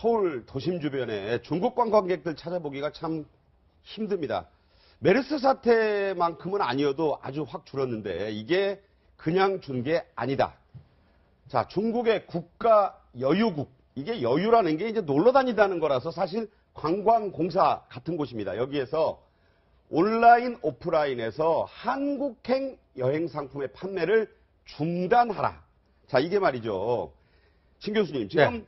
서울 도심 주변에 중국 관광객들 찾아보기가 참 힘듭니다. 메르스 사태만큼은 아니어도 아주 확 줄었는데 이게 그냥 준 게 아니다. 자, 중국의 국가 여유국. 이게 여유라는 게 이제 놀러 다니다는 거라서 사실 관광공사 같은 곳입니다. 여기에서 온라인, 오프라인에서 한국행 여행 상품의 판매를 중단하라. 자, 이게 말이죠. 신 교수님, 지금 네.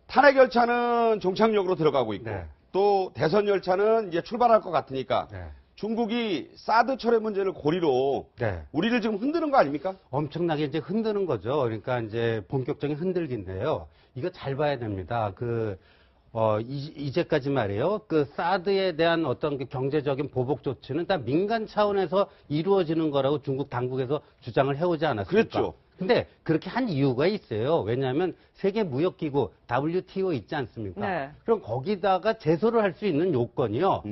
탄핵 열차는 종착역으로 들어가고 있고 네. 또 대선 열차는 이제 출발할 것 같으니까 네. 중국이 사드 철회 문제를 고리로 네. 우리를 지금 흔드는 거 아닙니까? 엄청나게 이제 흔드는 거죠. 그러니까 이제 본격적인 흔들기인데요. 이거 잘 봐야 됩니다. 이제까지 말이에요. 그 사드에 대한 어떤 그 경제적인 보복 조치는 다 민간 차원에서 이루어지는 거라고 중국 당국에서 주장을 해오지 않았습니까? 그랬죠. 근데 그렇게 한 이유가 있어요. 왜냐하면 세계무역기구 WTO 있지 않습니까? 네. 그럼 거기다가 제소를 할 수 있는 요건이요.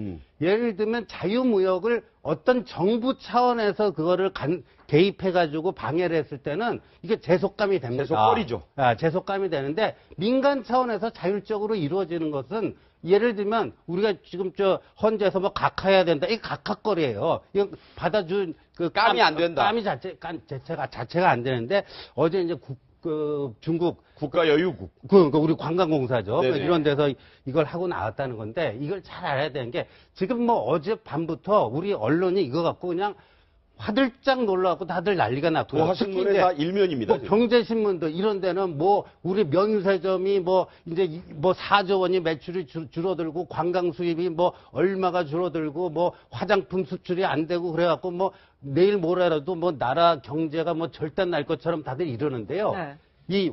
예를 들면 자유무역을 어떤 정부 차원에서 그거를 개입해가지고 방해를 했을 때는 이게 제속감이 됩니다. 제속거리죠. 제속감이 되는데 민간 차원에서 자율적으로 이루어지는 것은 예를 들면 우리가 지금 헌재에서 뭐 각하해야 된다. 이게 각하거리예요. 이거 받아준 그 감이 안 된다. 감이 자체가 안 되는데 어제 이제 중국 국가 여유국. 우리 관광공사죠. 네네. 이런 데서 이걸 하고 나왔다는 건데 이걸 잘 알아야 되는 게 지금 뭐 어젯밤부터 우리 언론이 이거 갖고 그냥 화들짝 놀라갖고 다들 난리가 났고요. 도하신문에 다 일면입니다. 뭐 경제신문도 이런 데는 뭐 우리 면세점이 뭐 이제 뭐 4조 원이 매출이 줄어들고 관광 수입이 뭐 얼마가 줄어들고 뭐 화장품 수출이 안 되고 그래갖고 뭐 내일 모레라도 뭐 나라 경제가 뭐 절단 날 것처럼 다들 이러는데요. 네. 이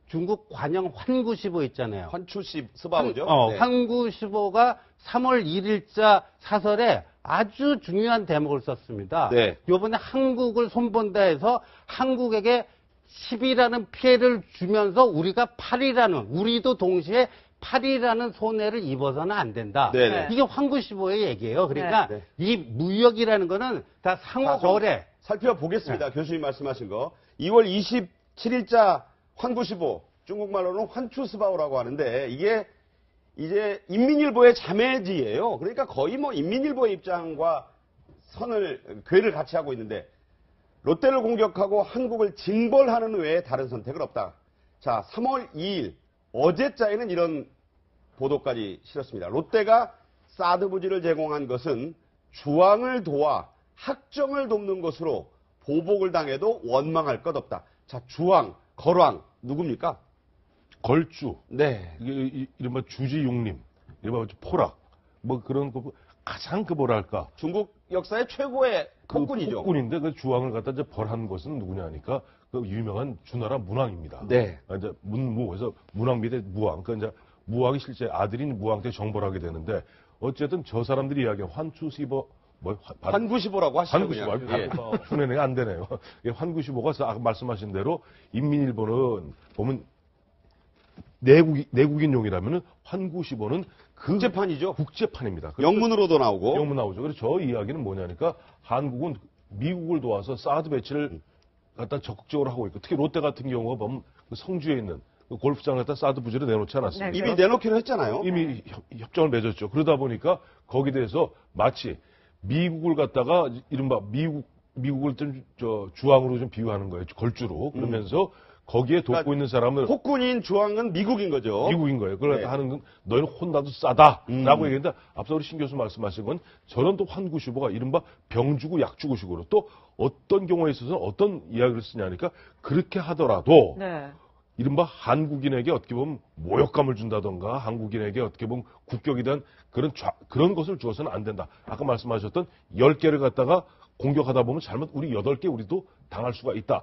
중국 관영 환구시보 있잖아요. 환추시 스바오죠. 네. 환구시보가 3월 1일자 사설에 아주 중요한 대목을 썼습니다. 네. 요번에 한국을 손본다 해서 한국에게 10이라는 피해를 주면서 우리가 8이라는, 우리도 동시에 8이라는 손해를 입어서는 안 된다. 네네. 이게 환구시보의 얘기예요. 그러니까 네. 이 무역이라는 거는 다 상호 거래. 살펴보겠습니다. 교수님 말씀하신 거. 2월 27일자 환구시보, 중국말로는 환추스바오라고 하는데 이게 이제 인민일보의 자매지예요. 그러니까 거의 뭐 인민일보의 입장과 궤를 같이 하고 있는데 롯데를 공격하고 한국을 징벌하는 외에 다른 선택은 없다. 자, 3월 2일 어제자에는 이런 보도까지 실었습니다. 롯데가 사드 부지를 제공한 것은 주황을 도와 학정을 돕는 것으로 보복을 당해도 원망할 것 없다. 자, 주황, 걸황 누굽니까? 걸주. 네. 이게 이른바 주지용림, 이른바 포락, 뭐 그런 거 가장 뭐랄까. 중국 역사의 최고의 폭군이죠. 폭군인데 그 주왕을 갖다 이제 벌한 것은 누구냐 하니까 그 유명한 주나라 문왕입니다. 네. 이제 문무에서 문왕 밑에 무왕. 그러니까 이제 무왕이 실제 아들인 무왕한테 정벌하게 되는데 어쨌든 저 사람들이 이야기한 환추시보 환구시보라고 하시죠. 환구시보. 예. 훈련이 안 되네요. 환구시보가 아까 말씀하신 대로 인민일보는 보면 내국인용이라면은 환구시보는 국제판이죠. 국제판입니다. 영문으로도 나오고. 영문 나오죠. 그래서 저 이야기는 뭐냐니까 한국은 미국을 도와서 사드 배치를 갖다 적극적으로 하고 있고 특히 롯데 같은 경우가 보면 그 성주에 있는 그 골프장을 갖다 사드 부지를 내놓지 않았습니까? 네, 이미 내놓기로 했잖아요. 이미 협정을 맺었죠. 그러다 보니까 거기에 대해서 마치 미국을 갖다가 이른바 미국을 좀 주황으로 좀 비유하는 거예요. 걸주로. 그러면서 거기에 돕고 그러니까 있는 사람을 폭군인 주황은 미국인 거죠. 미국인 거예요. 그걸 네. 하는 건 너희는 혼나도 싸다라고 얘기했는데 앞서 우리 신 교수 말씀하신 건 저런 또 환구시보가 이른바 병주고 약주고식으로 또 어떤 경우에 있어서는 어떤 이야기를 쓰냐니까 그렇게 하더라도 네. 이른바 한국인에게 어떻게 보면 모욕감을 준다던가 한국인에게 어떻게 보면 국격에 대한 그런 것을 주어서는 안 된다. 아까 말씀하셨던 10개를 갖다가 공격하다 보면 잘못 우리 8개 우리도 당할 수가 있다.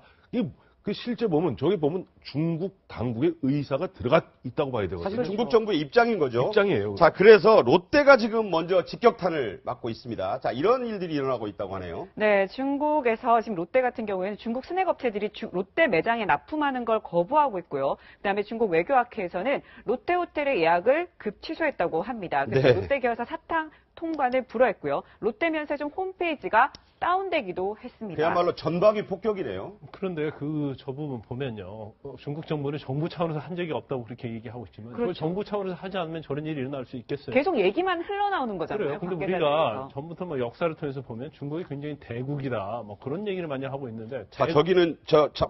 그 실제 보면 저기 보면 중국 당국의 의사가 들어가 있다고 봐야 되거든요. 사실 중국 정부의 입장인 거죠. 입장이에요. 자, 그래서 롯데가 지금 먼저 직격탄을 맞고 있습니다. 자, 이런 일들이 일어나고 있다고 하네요. 네, 중국에서 지금 롯데 같은 경우에는 중국 스낵 업체들이 롯데 매장에 납품하는 걸 거부하고 있고요. 그다음에 중국 외교학회에서는 롯데 호텔의 예약을 급 취소했다고 합니다. 그래서 네. 롯데 계열사 사탕 통관을 불허했고요. 롯데 면세점 홈페이지가 다운되기도 했습니다. 그야말로 전방위 폭격이네요. 그런데 저 부분 보면요. 중국 정부는 정부 차원에서 한 적이 없다고 그렇게 얘기하고 있지만 그걸 그렇죠. 정부 차원에서 하지 않으면 저런 일이 일어날 수 있겠어요. 계속 얘기만 흘러나오는 거잖아요. 그래요. 근데 관계자들에서. 우리가 전부터 뭐 역사를 통해서 보면 중국이 굉장히 대국이다. 뭐 그런 얘기를 많이 하고 있는데. 자, 저기는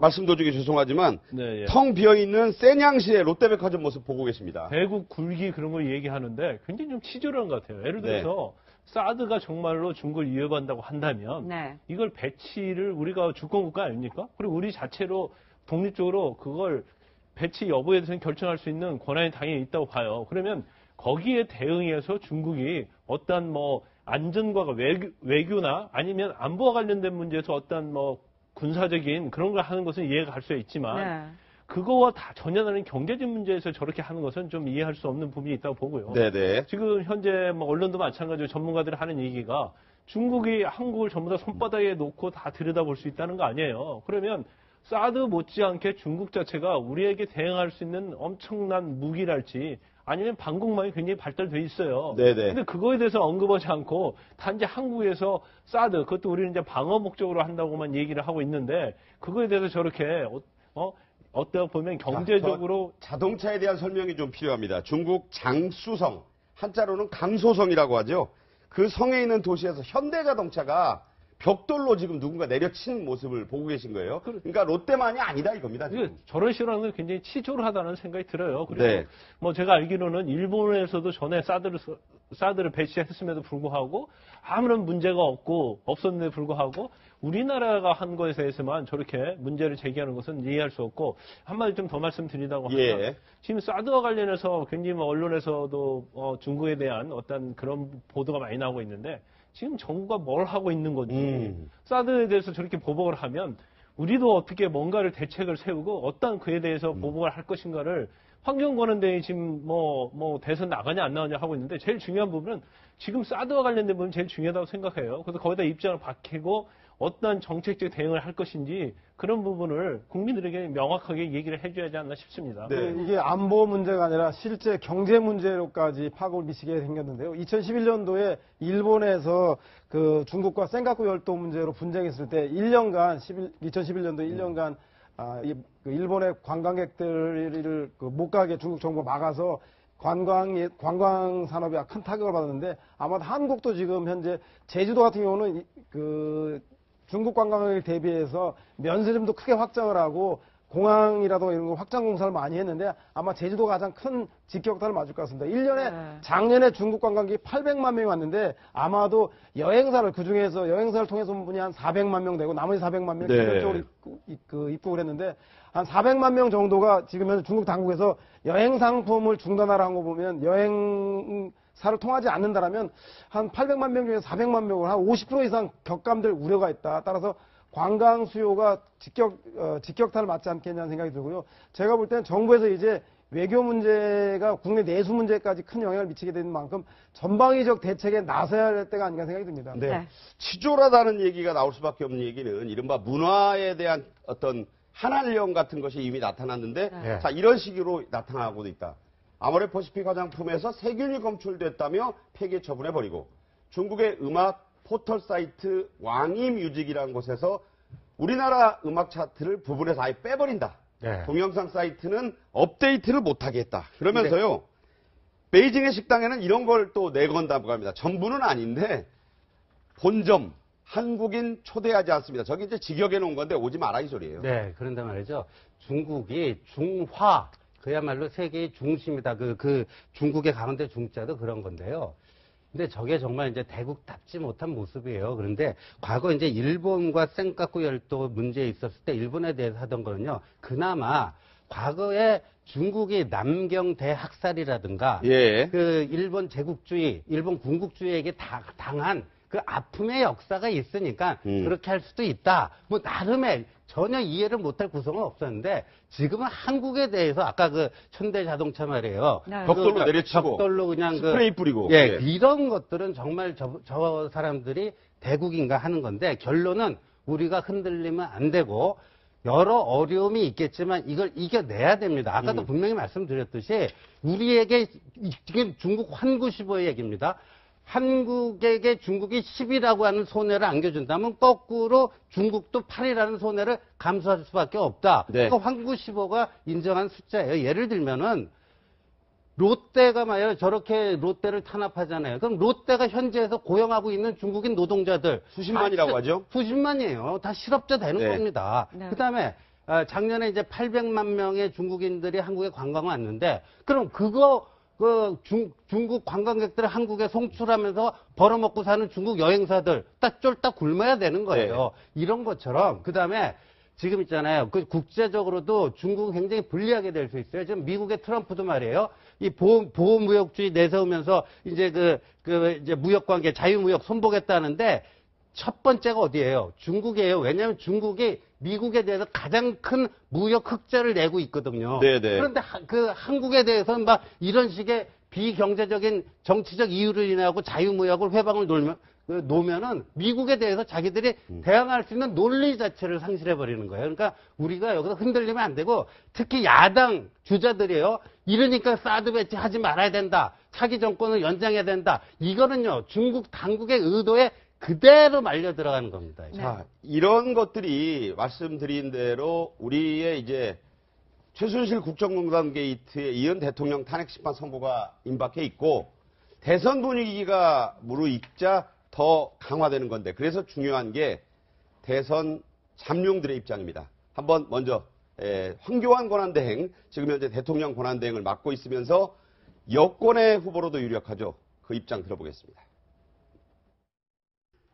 말씀 도중에 죄송하지만 네, 예. 텅 비어 있는 세냥시의 롯데백화점 모습 보고 계십니다. 대국 굴기 그런 걸 얘기하는데 굉장히 좀 치졸한 것 같아요. 예를 들어서 사드가 정말로 중국을 위협한다고 한다면 네. 이걸 배치를 우리가 주권국가 아닙니까? 그리고 우리 자체로 독립적으로 그걸 배치 여부에 대해서는 결정할 수 있는 권한이 당연히 있다고 봐요. 그러면 거기에 대응해서 중국이 어떤 뭐 안전과 외교나 아니면 안보와 관련된 문제에서 어떤 뭐 군사적인 그런 걸 하는 것은 이해가 갈 수 있지만 네. 그거와 다 전혀 다른 경제적 문제에서 저렇게 하는 것은 좀 이해할 수 없는 부분이 있다고 보고요. 네네. 지금 현재 뭐 언론도 마찬가지로 전문가들이 하는 얘기가 중국이 한국을 전부 다 손바닥에 놓고 다 들여다볼 수 있다는 거 아니에요. 그러면 사드 못지않게 중국 자체가 우리에게 대응할 수 있는 엄청난 무기랄지 아니면 방공망이 굉장히 발달돼 있어요. 네네. 근데 그거에 대해서 언급하지 않고 단지 한국에서 사드 그것도 우리는 이제 방어 목적으로 한다고만 얘기를 하고 있는데 그거에 대해서 저렇게 어떻게 보면 경제적으로 자동차에 대한 설명이 좀 필요합니다. 중국 장수성, 한자로는 강소성이라고 하죠. 그 성에 있는 도시에서 현대자동차가 벽돌로 지금 누군가 내려친 모습을 보고 계신 거예요. 그러니까 롯데만이 아니다 이겁니다. 이게 지금. 저런 식으로 하는 건 굉장히 치졸하다는 생각이 들어요. 그리고 네. 뭐 제가 알기로는 일본에서도 전에 사드를 배치했음에도 불구하고 아무런 문제가 없었는데 불구하고 우리나라가 한 것에 대해서만 저렇게 문제를 제기하는 것은 이해할 수 없고 한마디 좀 더 말씀드리다고 하면 예. 지금 사드와 관련해서 굉장히 뭐 언론에서도 중국에 대한 어떤 그런 보도가 많이 나오고 있는데 지금 정부가 뭘 하고 있는 건지 사드에 대해서 저렇게 보복을 하면 우리도 어떻게 뭔가를 대책을 세우고 어떤 그에 대해서 보복을 할 것인가를 환경권한대에 지금 뭐 대선 나가냐 안 나가냐 하고 있는데 제일 중요한 부분은 지금 사드와 관련된 부분이 제일 중요하다고 생각해요. 그래서 거기다 입장을 밝히고 어떤 정책적 대응을 할 것인지 그런 부분을 국민들에게 명확하게 얘기를 해줘야 하지 않나 싶습니다. 네. 이게 안보 문제가 아니라 실제 경제 문제로까지 파급을 미치게 생겼는데요. 2011년도에 일본에서 그 중국과 센카쿠 열도 문제로 분쟁했을 때 2011년도 1년간 그 일본의 관광객들을 못 가게 중국 정부가 막아서 관광 산업에 큰 타격을 받았는데 아마 한국도 지금 현재 제주도 같은 경우는 그 중국 관광객 대비해서 면세점도 크게 확장을 하고 공항이라도 이런 거 확장 공사를 많이 했는데 아마 제주도가 가장 큰 직격탄을 맞을 것 같습니다. 1년에 작년에 중국 관광객이 800만 명이 왔는데 아마도 여행사를 그중에서 여행사를 통해서 온 분이 한 400만 명 되고 나머지 400만 명이 기본적으로 입국을 했는데 한 400만 명 정도가 지금 현재 중국 당국에서 여행 상품을 중단하라 한 거 보면 여행사를 통하지 않는다라면 한 800만 명 중에 400만 명을 한 50% 이상 격감될 우려가 있다. 따라서 관광 수요가 직격탄을 맞지 않겠냐는 생각이 들고요. 제가 볼 때는 정부에서 이제 외교 문제가 국내 내수 문제까지 큰 영향을 미치게 되는 만큼 전방위적 대책에 나서야 할 때가 아닌가 생각이 듭니다. 네. 치졸하다는 얘기가 나올 수밖에 없는 얘기는 이른바 문화에 대한 어떤 한한령 같은 것이 이미 나타났는데 네. 자 이런 식으로 나타나고도 있다. 아모레퍼시픽 화장품에서 세균이 검출됐다며 폐기 처분해버리고 중국의 음악 포털 사이트 왕이뮤직이라는 곳에서 우리나라 음악 차트를 부분에서 아예 빼버린다. 네. 동영상 사이트는 업데이트를 못하게 했다. 그러면서요. 베이징의 식당에는 이런 걸 또 내건다고 합니다. 전부는 아닌데 본점 한국인 초대하지 않습니다. 저기 이제 직역해 놓은 건데 오지 마라 이 소리예요. 네, 그런데 말이죠. 중국이 중화, 그야말로 세계의 중심이다. 그 중국의 가운데 중자도 그런 건데요. 근데 저게 정말 이제 대국답지 못한 모습이에요. 그런데 과거 이제 일본과 센카쿠 열도 문제에 있었을 때 일본에 대해서 하던 거는요. 그나마 과거에 중국이 남경 대학살이라든가 예. 그 일본 제국주의, 일본 군국주의에게 당한 그 아픔의 역사가 있으니까 그렇게 할 수도 있다. 뭐 나름의 전혀 이해를 못할 구성은 없었는데 지금은 한국에 대해서 아까 그 현대자동차 말이에요. 네. 벽돌로 내려치고 벽돌로 그냥 스프레이 뿌리고 예, 이런 것들은 정말 저 사람들이 대국인가 하는 건데 결론은 우리가 흔들리면 안 되고 여러 어려움이 있겠지만 이걸 이겨내야 됩니다. 아까도 분명히 말씀드렸듯이 우리에게 이게 중국 환구시보의 얘기입니다. 한국에게 중국이 10이라고 하는 손해를 안겨준다면 거꾸로 중국도 8이라는 손해를 감수할 수밖에 없다. 네. 그러니까 환구 15가 인정한 숫자예요. 예를 들면은 롯데가 말이야 저렇게 롯데를 탄압하잖아요. 그럼 롯데가 현지에서 고용하고 있는 중국인 노동자들 수십만이라고 다 하죠? 수십만이에요. 다 실업자 되는 네. 겁니다. 네. 그다음에 작년에 이제 800만 명의 중국인들이 한국에 관광 왔는데 그럼 그거 중국 관광객들을 한국에 송출하면서 벌어먹고 사는 중국 여행사들 딱 쫄딱 굶어야 되는 거예요. 이런 것처럼 그다음에 지금 있잖아요. 그 국제적으로도 중국은 굉장히 불리하게 될 수 있어요. 지금 미국의 트럼프도 말이에요. 이 보호무역주의 내세우면서 이제 이제 무역관계, 자유무역 손보겠다는데 첫 번째가 어디예요? 중국이에요. 왜냐하면 중국이 미국에 대해서 가장 큰 무역 흑자를 내고 있거든요. 네네. 그런데 한국에 대해서는 막 이런 식의 비경제적인 정치적 이유를 인하고 자유무역을 회방을 놓으면은 미국에 대해서 자기들이 대항할 수 있는 논리 자체를 상실해버리는 거예요. 그러니까 우리가 여기서 흔들리면 안 되고 특히 야당 주자들이에요. 이러니까 사드 배치 하지 말아야 된다. 차기 정권을 연장해야 된다. 이거는요 중국 당국의 의도에 그대로 말려 들어가는 겁니다. 자, 이런 것들이 말씀드린 대로 우리의 이제 최순실 국정농단 게이트에 이은 대통령 탄핵 심판 선고가 임박해 있고 대선 분위기가 무르익자 더 강화되는 건데 그래서 중요한 게 대선 잠룡들의 입장입니다. 한번 먼저 황교안 권한대행 지금 현재 대통령 권한대행을 맡고 있으면서 여권의 후보로도 유력하죠. 그 입장 들어보겠습니다.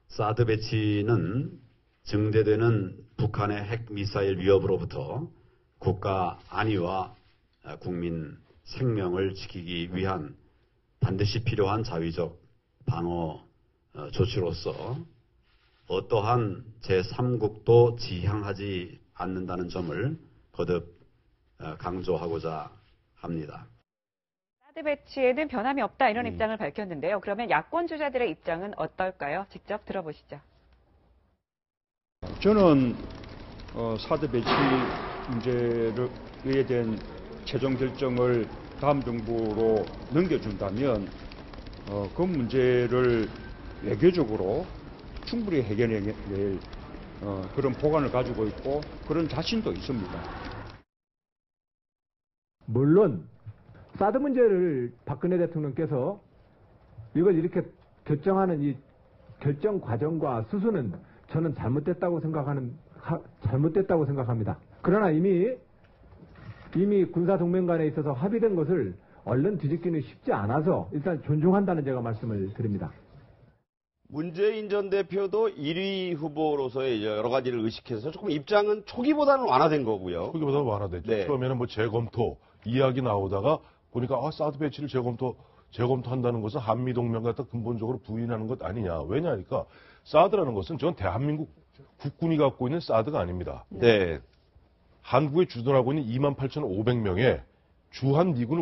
사드 배치는 증대되는 북한의 핵미사일 위협으로부터 국가 안위와 국민 생명을 지키기 위한 반드시 필요한 자위적 방어 조치로서 어떠한 제3국도 지향하지 않는다는 점을 거듭 강조하고자 합니다. 사드 배치에는 변함이 없다 이런 입장을 밝혔는데요. 그러면 야권 주자들의 입장은 어떨까요? 직접 들어보시죠. 저는 사드 배치 문제에 대한 최종 결정을 다음 정부로 넘겨준다면 그 문제를 외교적으로 충분히 해결해낼 그런 보관을 가지고 있고 그런 자신도 있습니다. 물론 사드 문제를 박근혜 대통령께서 이걸 이렇게 결정하는 이 결정 과정과 수순은 저는 잘못됐다고 생각합니다. 그러나 이미 군사 동맹 간에 있어서 합의된 것을 얼른 뒤집기는 쉽지 않아서 일단 존중한다는 제가 말씀을 드립니다. 문재인 전 대표도 1위 후보로서의 여러 가지를 의식해서 조금 입장은 초기보다는 완화된 거고요. 초기보다 완화됐죠. 네. 처음에는 뭐 재검토 이야기 나오다가 보니까 사드 배치를 재검토한다는 것은 한미동맹 갖다 근본적으로 부인하는 것 아니냐. 왜냐니까 사드라는 것은 전 대한민국 국군이 갖고 있는 사드가 아닙니다. 네. 한국에 주둔하고 있는 28,500명의 주한 미군